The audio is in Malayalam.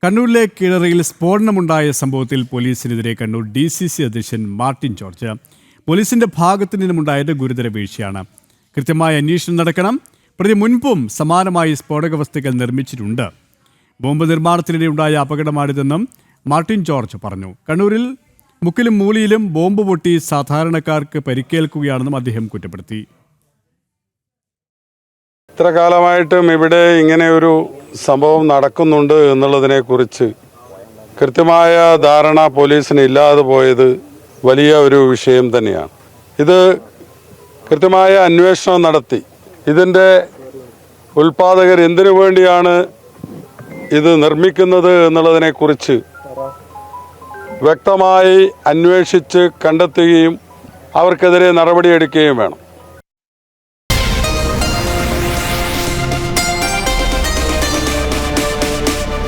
കണ്ണൂരിലെ കീഴറയിൽ സ്ഫോടനമുണ്ടായ സംഭവത്തിൽ പോലീസിനെതിരെ കണ്ണൂർ DCC അധ്യക്ഷൻ മാർട്ടിൻ ജോർജ്. പോലീസിന്റെ ഭാഗത്തു നിന്നുമുണ്ടായത് ഗുരുതര വീഴ്ചയാണ്. കൃത്യമായ അന്വേഷണം നടക്കണം. പ്രതി മുൻപും സമാനമായി സ്ഫോടക വസ്തുക്കൾ നിർമ്മിച്ചിട്ടുണ്ട്. ബോംബ് നിർമ്മാണത്തിനിടെ ഉണ്ടായ അപകടമാണിതെന്നും മാർട്ടിൻ ജോർജ് പറഞ്ഞു. കണ്ണൂരിൽ മുക്കിലും മൂലയിലും ബോംബ് പൊട്ടി സാധാരണക്കാർക്ക് പരിക്കേൽക്കുകയാണെന്നും അദ്ദേഹം കുറ്റപ്പെടുത്തി. ഇത്ര കാലമായിട്ടും ഇവിടെ ഇങ്ങനെ ഒരു സംഭവം നടക്കുന്നുണ്ട് എന്നുള്ളതിനെക്കുറിച്ച് കൃത്യമായ ധാരണ പോലീസിന് ഇല്ലാതെ പോയത് വലിയ ഒരു വിഷയം തന്നെയാണ്. ഇത് കൃത്യമായ അന്വേഷണം നടത്തി ഇതിൻ്റെ ഉൽപ്പാദകർ എന്തിനു വേണ്ടിയാണ് ഇത് നിർമ്മിക്കുന്നത് എന്നുള്ളതിനെക്കുറിച്ച് വ്യക്തമായി അന്വേഷിച്ച് കണ്ടെത്തുകയും അവർക്കെതിരെ നടപടിയെടുക്കുകയും വേണം.